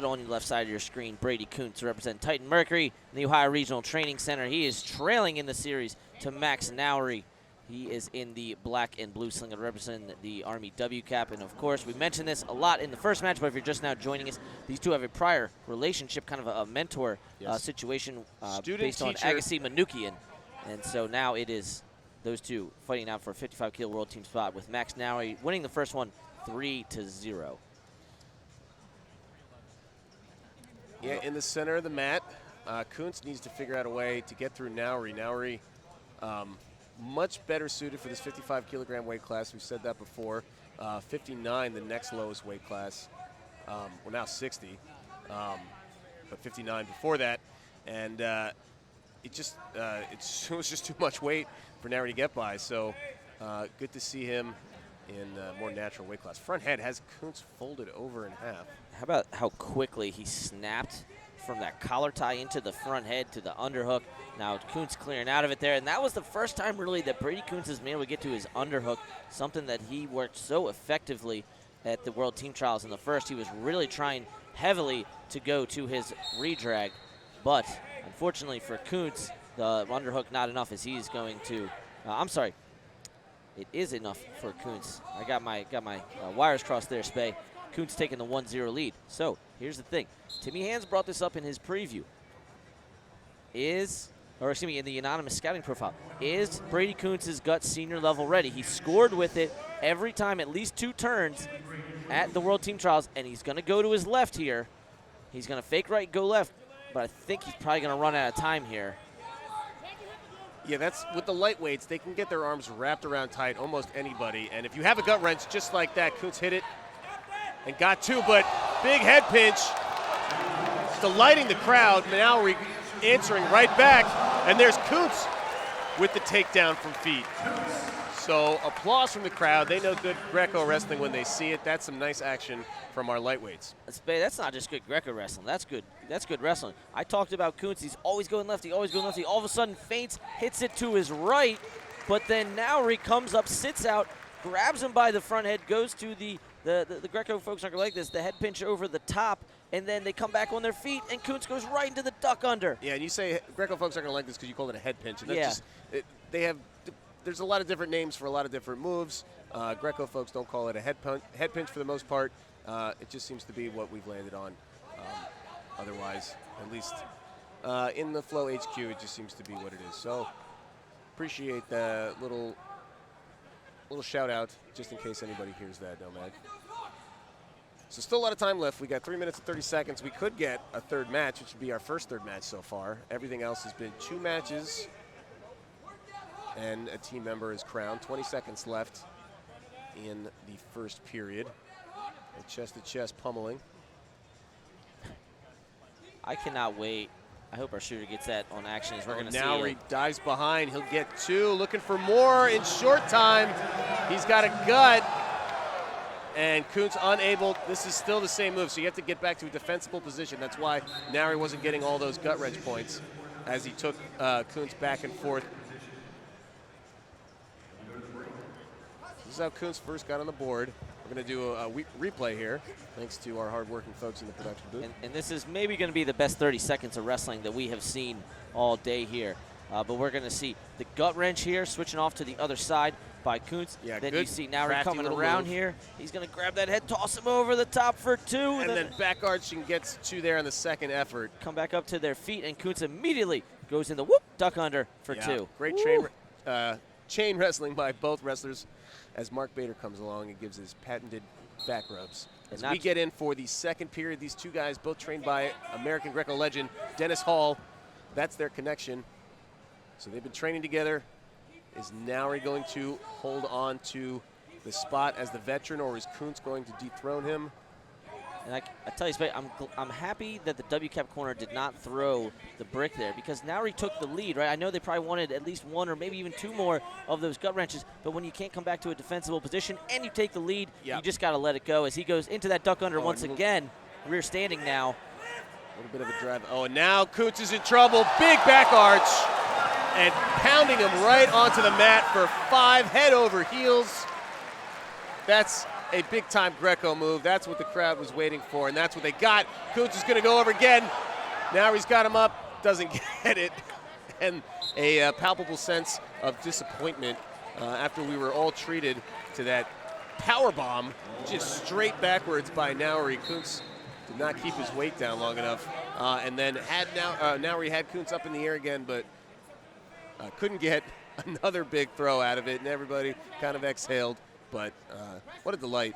On the left side of your screen, Brady Koontz representing Titan Mercury in the Ohio Regional Training Center. He is trailing in the series to Max Nowry. He is in the black and blue sling representing the Army WCAP. And of course, we mentioned this a lot in the first match, but if you're just now joining us, these two have a prior relationship, kind of a mentor situation based on Agassi Manukian. And so now it is those two fighting out for a 55-kilo world team spot, with Max Nowry winning the first one 3-0. Yeah, in the center of the mat, Koontz needs to figure out a way to get through Nowry. Nowry, much better suited for this 55-kilogram weight class. We've said that before. 59, the next lowest weight class. Well, now 60, but 59 before that. And it was just too much weight for Nowry to get by. So good to see him in a more natural weight class. Front head has Koontz folded over in half. How about how quickly he snapped from that collar tie into the front head to the underhook. Now Koontz clearing out of it there, and that was the first time really that Brady Koontz has been able to get to his underhook, something that he worked so effectively at the World Team Trials in the first. He was really trying heavily to go to his redrag, but unfortunately for Koontz, the underhook not enough as he's going to, it is enough for Koontz. I got my wires crossed there, Spay. Koontz taking the 1-0 lead. So here's the thing. Timmy Hands brought this up in his preview. In the anonymous scouting profile. Is Brady Koontz's gut senior level ready? He scored with it every time, at least 2 turns at the World Team Trials, and he's going to go to his left here. He's going to fake right, go left, but I think he's probably going to run out of time here. Yeah, that's with the lightweights. They can get their arms wrapped around tight, almost anybody. And if you have a gut wrench just like that, Koontz hit it and got 2, but big head pinch, delighting the crowd. Nowry answering right back, and there's Koontz with the takedown from feet. So applause from the crowd. They know good Greco wrestling when they see it. That's some nice action from our lightweights. That's not just good Greco wrestling. That's good wrestling. I talked about Koontz. He's always going lefty, always going lefty. All of a sudden feints, hits it to his right, but then Nowry comes up, sits out, grabs him by the front head, goes to the Greco folks aren't going to like this, the head pinch over the top, and then they come back on their feet, and Koontz goes right into the duck under. Yeah, and you say Greco folks aren't going to like this because you call it a head pinch. And that's yeah. There's a lot of different names for a lot of different moves. Greco folks don't call it a head pinch for the most part. It just seems to be what we've landed on. Otherwise, at least in the Flow HQ, it just seems to be what it is. So appreciate the little shout out, just in case anybody hears that, Nomad. So still a lot of time left. We got 3 minutes and 30 seconds. We could get a third match, which would be our first third match so far. Everything else has been 2 matches, and a team member is crowned. 20 seconds left in the first period. A chest-to-chest pummeling. I cannot wait. I hope our shooter gets that on action as we're going to see it. Nowry dives behind. He'll get 2. Looking for more in short time. He's got a gut. And Koontz unable. This is still the same move, so you have to get back to a defensible position. That's why Nowry wasn't getting all those gut wrench points as he took Koontz back and forth. This is how Koontz first got on the board. We're going to do a replay here, thanks to our hard-working folks in the production booth. And this is maybe going to be the best 30 seconds of wrestling that we have seen all day here. But we're going to see the gut wrench here, switching off to the other side by Koontz. Yeah, then good, you see Nowry coming around here. He's going to grab that head, toss him over the top for 2. And then back arching gets 2 there on the second effort. Come back up to their feet, and Koontz immediately goes in the whoop, duck under for 2. Great chain wrestling by both wrestlers as Mark Bader comes along and gives his patented back rubs. As we get in for the second period, these 2 guys both trained by American Greco legend Dennis Hall. That's their connection. So they've been training together. Is Nowry going to hold on to the spot as the veteran, or is Koontz going to dethrone him? And I tell you, I'm happy that the WCAP corner did not throw the brick there, because Nowry took the lead, right? I know they probably wanted at least 1 or maybe even 2 more of those gut wrenches, but when you can't come back to a defensible position and you take the lead, you just got to let it go as he goes into that duck under once again. Rear standing now. A little bit of a drive. Oh, and now Koontz is in trouble. Big back arch. And pounding him right onto the mat for 5 head over heels. That's a big-time Greco move. That's what the crowd was waiting for, and that's what they got. Koontz is going to go over again. Now he's got him up, doesn't get it, and a palpable sense of disappointment after we were all treated to that power bomb, just straight backwards by Nowry. Koontz did not keep his weight down long enough, and then Nowry had Koontz up in the air again, but couldn't get another big throw out of it, and everybody kind of exhaled. But what a delight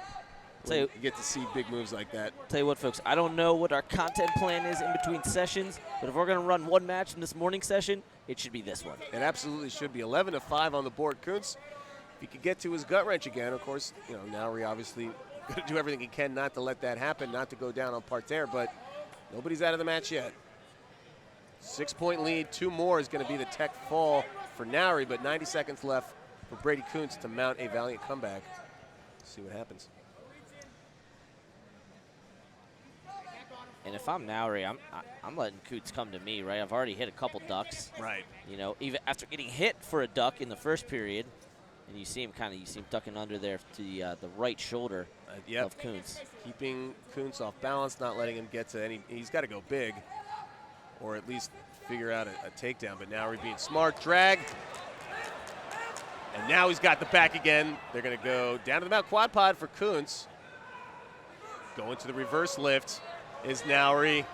when you get to see big moves like that. Tell you what, folks, I don't know what our content plan is in between sessions, but if we're going to run one match in this morning session, it should be this one. It absolutely should be. 11-5 on the board. Koontz, if he could get to his gut wrench again, of course, Nowry obviously going to do everything he can not to let that happen, not to go down on parterre, but nobody's out of the match yet. 6-point lead, 2 more is going to be the tech fall for Nowry, but 90 seconds left for Brady Koontz to mount a valiant comeback. Let's see what happens. And if I'm Nowry, I'm letting Koontz come to me, right? I've already hit a couple ducks. Right. Even after getting hit for a duck in the first period, and you see him ducking under there to the right shoulder of Koontz. Keeping Koontz off balance, not letting him get to any. He's got to go big, or at least figure out a takedown. But Nowry being smart, drag. And now he's got the back again. They're going to go down to the mount quad pod for Koontz. Going to the reverse lift is Nowry.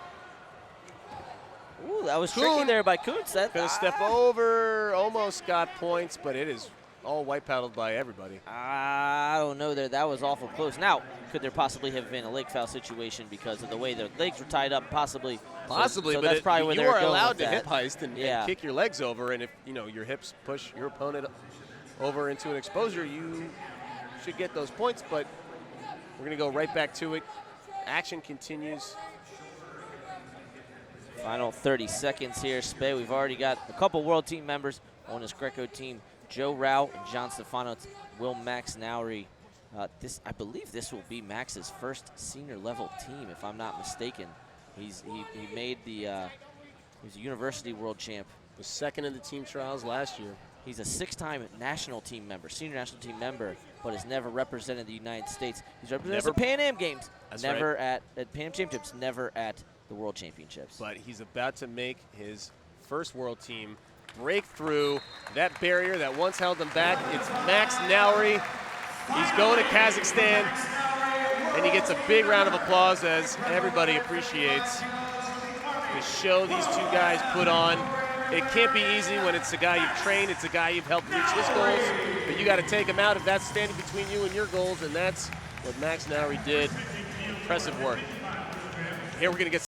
Ooh, that was tricky there by Koontz. Going to step over, almost got points, but it is all white paddled by everybody. I don't know there. That was awful close. Now, could there possibly have been a leg foul situation because of the way the legs were tied up? Possibly. Possibly, so but that's probably where you they were are going allowed with to that. hip heist and kick your legs over, and if your hips push your opponent over into an exposure, you should get those points. But we're going to go right back to it. Action continues. Final 30 seconds here, Spey. We've already got a couple world team members on this Greco team. Joe Rao and John Stefano will Max Nowry. I believe this will be Max's first senior level team, if I'm not mistaken. He made the he was a university world champ. Was second in the team trials last year. He's a 6-time national team member, senior national team member, but has never represented the United States. He's represented the Pan Am Games, never at Pan Am Championships, never at the World Championships. But he's about to make his first world team break through that barrier that once held him back. It's Max Nowry. He's going to Kazakhstan, and he gets a big round of applause as everybody appreciates the show these two guys put on. It can't be easy when it's a guy you've trained, it's a guy you've helped reach his goals, but you got to take him out if that's standing between you and your goals, and that's what Max Nowry did. Impressive work. Here we're going to get